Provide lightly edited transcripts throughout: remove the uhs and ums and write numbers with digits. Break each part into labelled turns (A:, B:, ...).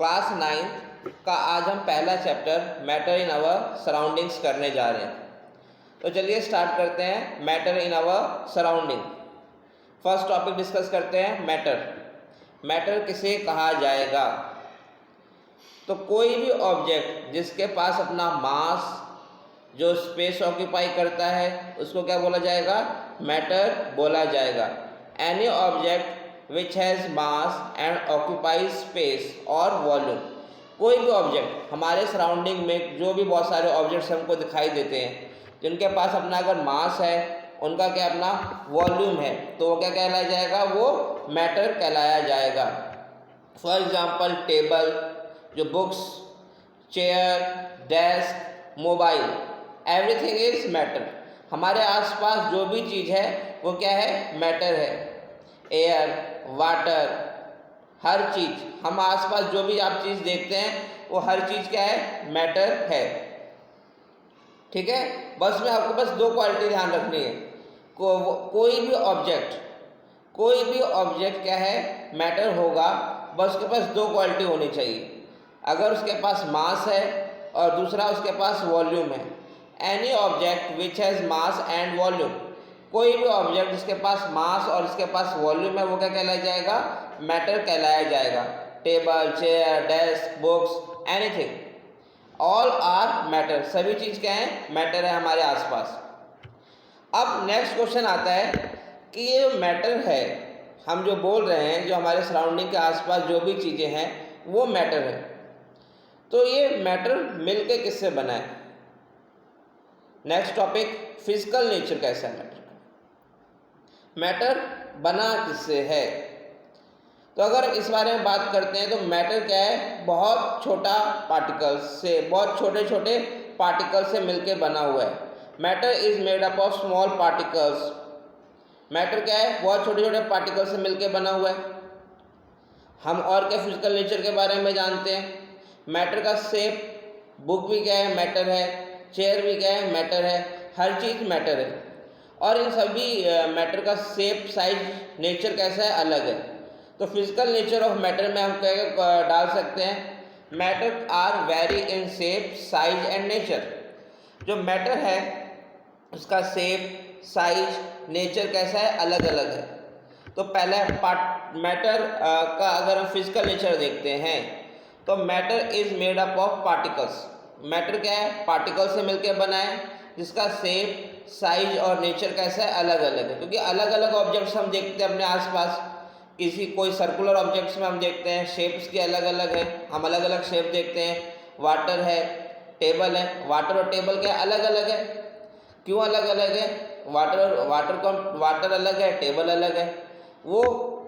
A: Class 9 का आज हम पहला chapter matter in our surroundings करने जा रहे हैं। तो चलिए स्टार्ट करते हैं matter in our surrounding. First topic discuss करते हैं मैटर। मैटर किसे कहा जाएगा? तो कोई भी ऑब्जेक्ट जिसके पास अपना मास जो स्पेस ऑक्यूपाई करता है उसको क्या बोला जाएगा? मैटर बोला जाएगा। Any object which has mass and occupies space और वॉल्यूम। कोई भी ऑब्जेक्ट हमारे सराउंडिंग में जो भी बहुत सारे ऑब्जेक्ट्स हमको दिखाई देते हैं जिनके पास अपना अगर मास है, उनका क्या अपना वॉल्यूम है, तो वो क्या कहलाया जाएगा? वो मैटर कहलाया जाएगा। फॉर एग्जाम्पल टेबल, जो books, chair, desk, mobile, everything is matter. हमारे आसपास जो भी चीज़ है वो क्या है? मैटर है। एयर, वाटर, हर चीज़, हम आसपास जो भी आप चीज़ देखते हैं वो हर चीज़ क्या है? मैटर है। ठीक है, बस में आपको बस दो क्वालिटी ध्यान रखनी है। कोई भी ऑब्जेक्ट क्या है? मैटर होगा, बस उसके पास दो क्वालिटी होनी चाहिए। अगर उसके पास मास है और दूसरा उसके पास वॉल्यूम है। Any object which has mass and volume, कोई भी ऑब्जेक्ट जिसके पास मास और इसके पास वॉल्यूम है वो क्या कहलाया जाएगा? मैटर कहलाया जाएगा। Table, chair, desk, books, anything, all are matter. सभी चीज़ क्या है? मैटर है हमारे आसपास। अब नेक्स्ट क्वेश्चन आता है कि ये मैटर है, हम जो बोल रहे हैं, जो हमारे सराउंडिंग के आसपास जो भी चीज़ें हैं वो मैटर है। तो ये मैटर मिलके किससे बना है? नेक्स्ट टॉपिक, फिजिकल नेचर कैसा है मैटर का। मैटर बना किससे है? तो अगर इस बारे में बात करते हैं तो मैटर क्या है? बहुत छोटा पार्टिकल्स से, बहुत छोटे छोटे पार्टिकल से मिलके बना हुआ है। Matter is made up of small particles. Matter क्या है? बहुत छोटे छोटे पार्टिकल से मिलके बना हुआ है। हम और क्या फिजिकल नेचर के बारे में जानते हैं? मैटर का शेप, बुक भी क्या है? मैटर है। चेयर भी क्या है? मैटर है। हर चीज़ मैटर है। और इन सभी मैटर का शेप, साइज, नेचर कैसा है? अलग है। तो फिजिकल नेचर ऑफ मैटर में हम क्या डाल सकते हैं? Matter are vary in shape, size and nature. जो मैटर है उसका शेप, साइज, नेचर कैसा है? अलग अलग है। तो पहले मैटर का अगर हम फिजिकल नेचर देखते हैं तो matter is made up of particles. Matter क्या है? पार्टिकल से मिलकर बना है, जिसका शेप, साइज और नेचर कैसा है? अलग अलग है। क्योंकि अलग अलग ऑब्जेक्ट्स हम देखते हैं अपने आसपास। कोई सर्कुलर ऑब्जेक्ट्स में हम देखते हैं शेप्स की अलग अलग है, हम अलग अलग शेप देखते हैं। वाटर है, टेबल है, वाटर और टेबल क्या अलग अलग है? क्यों अलग अलग है? वाटर अलग है, टेबल अलग है। वो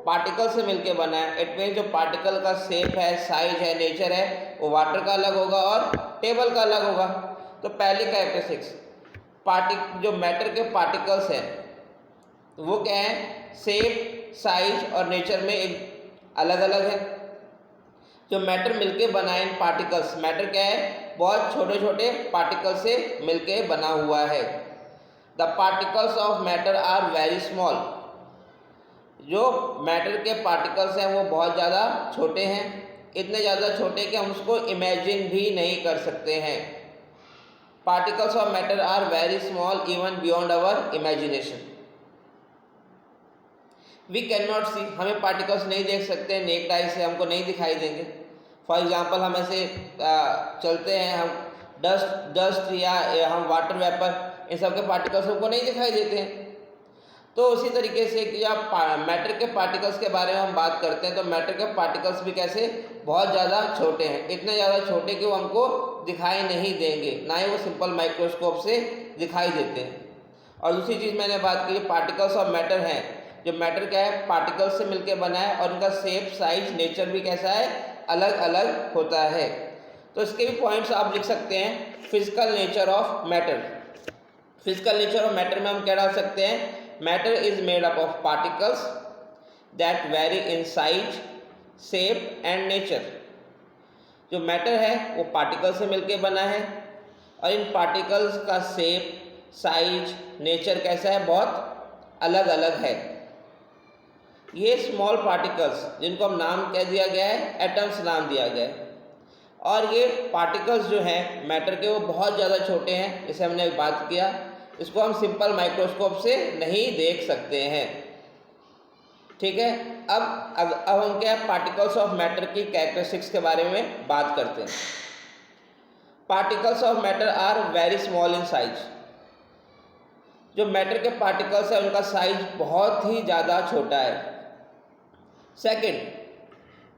A: पार्टिकल से मिलके बना है। इट मीन जो पार्टिकल का शेप है, साइज है, नेचर है, वो वाटर का अलग होगा और टेबल का अलग होगा। तो पहली कैरेक्टरिस्टिक्स, जो मैटर के पार्टिकल्स हैं वो क्या है? शेप, साइज और नेचर में एक अलग अलग है। जो मैटर मिलके बना है इन पार्टिकल्स, मैटर क्या है? बहुत छोटे छोटे पार्टिकल से मिलके बना हुआ है। The particles of matter are very small. जो मैटर के पार्टिकल्स हैं वो बहुत ज़्यादा छोटे हैं, इतने ज़्यादा छोटे कि हम उसको इमेजिन भी नहीं कर सकते हैं। Particles of matter are very small even beyond our imagination. We can not see, हमें पार्टिकल्स नहीं देख सकते, नेक्ड आई से हमको नहीं दिखाई देंगे। फॉर एग्जाम्पल हम ऐसे चलते हैं, हम डस्ट या हम वाटर वेपर, इन सब के पार्टिकल्स हमको नहीं दिखाई देते हैं। तो उसी तरीके से कि आप मैटर के पार्टिकल्स के बारे में हम बात करते हैं तो मैटर के पार्टिकल्स भी कैसे? बहुत ज़्यादा छोटे हैं, इतने ज़्यादा छोटे कि वो हमको दिखाई नहीं देंगे, ना ही वो सिंपल माइक्रोस्कोप से दिखाई देते हैं। और दूसरी चीज़ मैंने बात की, पार्टिकल्स ऑफ मैटर हैं, जो मैटर क्या है? पार्टिकल्स से मिलकर बना है और उनका शेप, साइज, नेचर भी कैसा है? अलग अलग होता है। तो इसके भी पॉइंट्स आप लिख सकते हैं। Physical nature of matter. Physical nature of matter में हम क्या डाल सकते हैं? Matter is made up of particles that very in size, shape and nature. जो मैटर है वो पार्टिकल से मिलकर बना है और इन पार्टिकल्स का शेप, साइज, नेचर कैसा है? बहुत अलग अलग है। ये स्मॉल पार्टिकल्स जिनको हम नाम कह दिया गया है एटम्स नाम दिया गया है, और ये पार्टिकल्स जो हैं मैटर के वो बहुत ज़्यादा छोटे हैं, जैसे हमने बात किया, इसको हम सिंपल माइक्रोस्कोप से नहीं देख सकते हैं। ठीक है, अब हम क्या पार्टिकल्स ऑफ मैटर की कैरेक्टरिस्टिक्स के बारे में बात करते हैं। Particles of matter are very small in size. जो मैटर के पार्टिकल्स हैं उनका साइज बहुत ही ज़्यादा छोटा है। Second,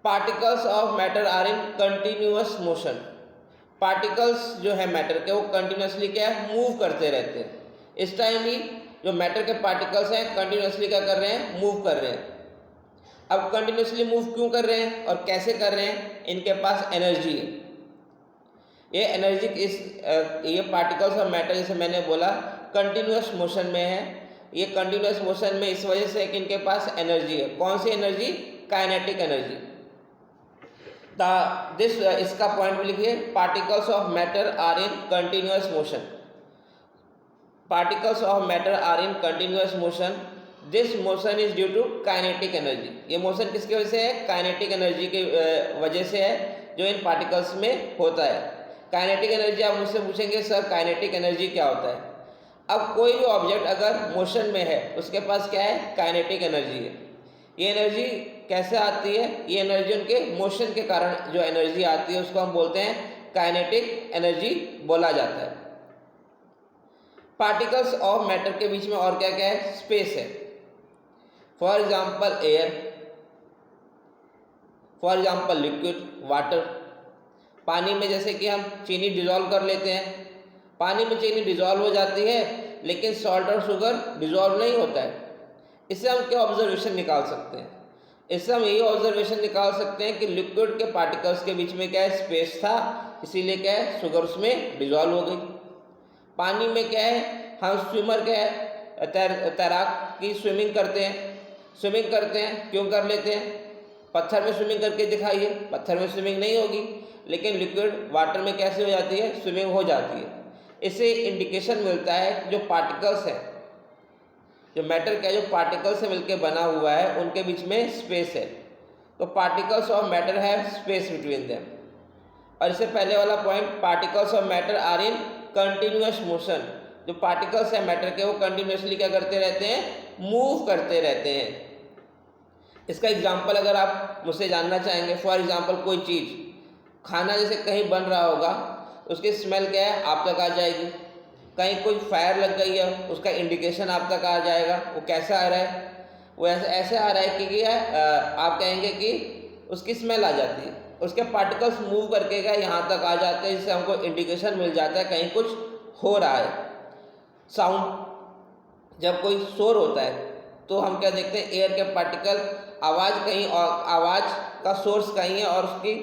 A: particles of matter are in continuous motion. Particles जो है मैटर के वो कंटिन्यूसली क्या है, मूव करते रहते हैं। इस टाइम भी जो मैटर के पार्टिकल्स हैं कंटिन्यूसली क्या कर रहे हैं, मूव कर रहे हैं। अब कंटिन्यूसली मूव क्यों कर रहे हैं और कैसे कर रहे हैं, इनके पास एनर्जी है। ये एनर्जी ये पार्टिकल्स ऑफ मैटर जैसे मैंने बोला कंटिन्यूअस मोशन में है। ये कंटिन्यूअस मोशन में इस वजह से कि इनके पास एनर्जी है। कौन सी एनर्जी, काइनेटिक एनर्जी। इसका पॉइंट भी लिखिए, particles of matter are in continuous motion. Particles of matter are in continuous motion, this motion is due to kinetic energy. ये मोशन किसकी वजह से है, काइनेटिक एनर्जी की वजह से है जो इन पार्टिकल्स में होता है। काइनेटिक एनर्जी, आप मुझसे पूछेंगे सर काइनेटिक एनर्जी क्या होता है। अब कोई भी ऑब्जेक्ट अगर मोशन में है उसके पास क्या है, काइनेटिक एनर्जी है। ये एनर्जी कैसे आती है, ये एनर्जी उनके मोशन के कारण जो एनर्जी आती है उसको हम बोलते हैं काइनेटिक एनर्जी बोला जाता है। पार्टिकल्स ऑफ मैटर के बीच में और क्या क्या है, स्पेस है। For example air, for example liquid, water. पानी में जैसे कि हम चीनी डिजोल्व कर लेते हैं, पानी में चीनी डिजोल्व हो जाती है लेकिन सॉल्ट और शुगर डिजोल्व नहीं होता है। इससे हम क्या ऑब्जर्वेशन निकाल सकते हैं, इससे हम यही ऑब्जर्वेशन निकाल सकते हैं कि लिक्विड के पार्टिकल्स के बीच में क्या है, स्पेस था, इसीलिए क्या है, शुगर उसमें डिजोल्व हो गई। पानी में क्या है, हम स्विमर क्या है, तैराक की स्विमिंग करते हैं। स्विमिंग करते हैं क्यों कर लेते हैं, पत्थर में स्विमिंग करके दिखाइए, पत्थर में स्विमिंग नहीं होगी, लेकिन लिक्विड वाटर में कैसे हो जाती है, स्विमिंग हो जाती है। इससे इंडिकेशन मिलता है कि जो पार्टिकल्स है, जो मैटर का जो पार्टिकल्स से मिलकर बना हुआ है उनके बीच में स्पेस है। तो particles of matter have space between them. और इससे पहले वाला point, particles of matter are in continuous motion. जो पार्टिकल्स है मैटर के वो कंटिन्यूसली क्या करते रहते हैं, मूव करते रहते हैं। इसका एग्जाम्पल अगर आप मुझसे जानना चाहेंगे, फॉर एग्जाम्पल कोई चीज़, खाना जैसे कहीं बन रहा होगा, उसकी स्मेल क्या है, आप तक आ जाएगी। कहीं कोई फायर लग गई है, उसका इंडिकेशन आप तक आ जाएगा। वो कैसा आ रहा है, वो ऐसे आ रहा है कि आप कहेंगे कि उसकी स्मेल आ जाती है। उसके पार्टिकल्स मूव करके क्या यहाँ तक आ जाते हैं, जिससे हमको इंडिकेशन मिल जाता है कहीं कुछ हो रहा है। साउंड, जब कोई शोर होता है तो हम क्या देखते हैं, एयर के पार्टिकल, आवाज़ कहीं और, आवाज़ का सोर्स कहीं है और उसकी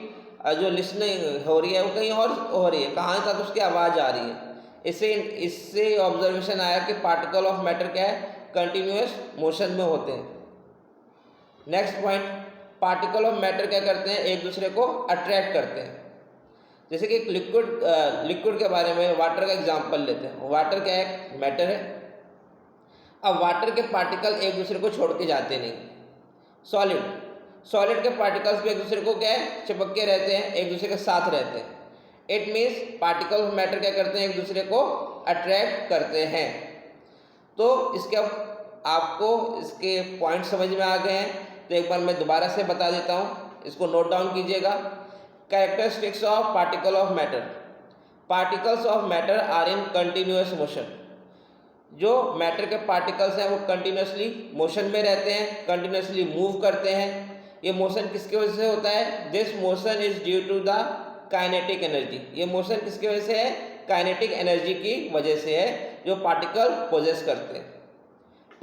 A: जो लिसनिंग हो रही है वो कहीं और हो रही है, कहाँ तक उसकी आवाज़ आ रही है। इससे ऑब्जर्वेशन आया कि पार्टिकल ऑफ मैटर क्या है, कंटिन्यूअस मोशन में होते हैं। Next point, particle of matter क्या करते हैं, एक दूसरे को अट्रैक्ट करते हैं। जैसे कि लिक्विड के बारे में वाटर का एग्जांपल लेते हैं। वाटर क्या है, मैटर है। अब वाटर के पार्टिकल एक दूसरे को छोड़ के जाते नहीं। सॉलिड के पार्टिकल्स भी एक दूसरे को क्या है, चिपक के रहते हैं, एक दूसरे के साथ रहते हैं। It means particle of matter क्या करते हैं, एक दूसरे को अट्रैक्ट करते हैं। तो इसके आपको इसके पॉइंट समझ में आ गए हैं, तो एक बार मैं दोबारा से बता देता हूँ, इसको नोट डाउन कीजिएगा। Characteristics of particle of matter. Particles of matter are in continuous motion. जो मैटर के पार्टिकल्स हैं वो कंटिन्यूसली मोशन में रहते हैं, कंटिन्यूसली मूव करते हैं। ये मोशन किसकी वजह से होता है, this motion is due to the kinetic energy. ये मोशन किसकी वजह से है, काइनेटिक एनर्जी की वजह से है जो पार्टिकल पोजेस करते हैं।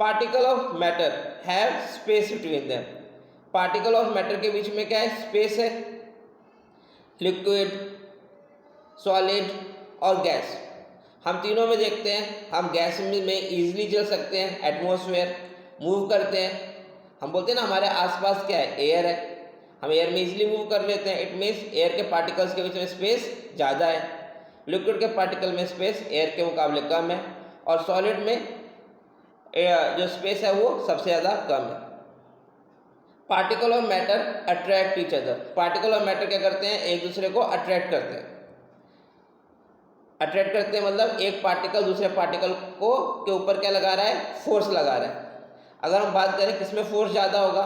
A: Particle of matter have space between them. Particle of matter के बीच में क्या है, स्पेस है। लिक्विड, सॉलिड और गैस, हम तीनों में देखते हैं। हम गैस में ईजिली चल सकते हैं, एटमॉस्फेयर मूव करते हैं। हम बोलते हैं ना हमारे आसपास क्या है, एयर है, हम एयर में इजीली मूव कर लेते हैं। इट मीन्स एयर के पार्टिकल्स के बीच में स्पेस ज़्यादा है। लिक्विड के पार्टिकल में स्पेस एयर के मुकाबले कम है, और सॉलिड में जो स्पेस है वो सबसे ज़्यादा कम है। Particle of matter attract each other. Particle of matter क्या करते हैं, एक दूसरे को अट्रैक्ट करते हैं। अट्रैक्ट करते हैं मतलब एक पार्टिकल दूसरे पार्टिकल को के ऊपर क्या लगा रहा है, फोर्स लगा रहा है। अगर हम बात करें किसमें फोर्स ज़्यादा होगा,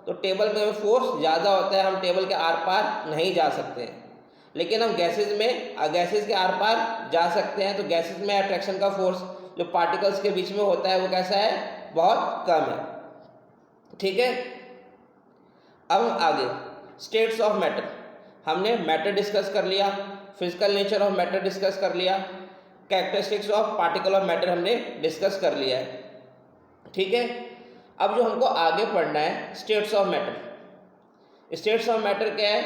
A: तो टेबल में फोर्स ज़्यादा होता है, हम टेबल के आर पार नहीं जा सकते हैं। लेकिन हम गैसेज में गैसेज के आर पार जा सकते हैं। तो गैसेज में अट्रैक्शन का फोर्स जो पार्टिकल्स के बीच में होता है वो कैसा है, बहुत कम है। ठीक है, अब हम आगे स्टेट्स ऑफ मैटर। हमने मैटर डिस्कस कर लिया, physical nature of matter discuss कर लिया, characteristics of particle of matter हमने डिस्कस कर लिया है। ठीक है, अब जो हमको आगे पढ़ना है states of matter. States of matter क्या है,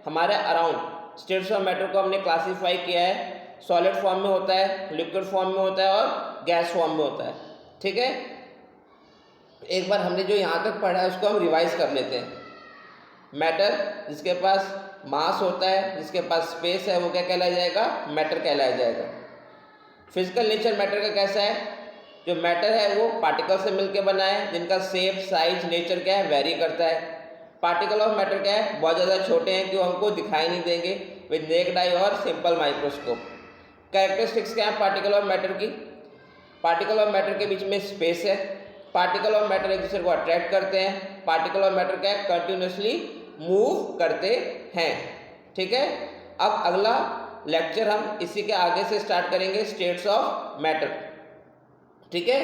A: हमारे अराउंड स्टेट्स ऑफ मैटर को हमने क्लासीफाई किया है, सॉलिड फॉर्म में होता है, लिक्विड फॉर्म में होता है और गैस फॉर्म में होता है। ठीक है, एक बार हमने जो यहाँ तक पढ़ा है उसको हम रिवाइज कर लेते हैं। मैटर जिसके पास मास होता है, जिसके पास स्पेस है, वो क्या कहलाया जाएगा, मैटर कहलाया जाएगा। फिजिकल नेचर मैटर का कैसा है, जो मैटर है वो पार्टिकल से मिलकर बना है, जिनका शेप साइज नेचर क्या है, वेरी करता है। पार्टिकल ऑफ मैटर क्या है, बहुत ज़्यादा छोटे हैं कि वो हमको दिखाई नहीं देंगे विद नेक्ड आई और सिंपल माइक्रोस्कोप। कैरेक्टरिस्टिक्स क्या है पार्टिकल ऑफ मैटर की, पार्टिकल ऑफ मैटर के बीच में स्पेस है, पार्टिकल ऑफ मैटर एक दूसरे को अट्रैक्ट करते हैं, पार्टिकल ऑफ मैटर क्या है, कंटिन्यूसली मूव करते हैं। ठीक है, अब अगला लेक्चर हम इसी के आगे से स्टार्ट करेंगे, स्टेट्स ऑफ मैटर। ठीक है।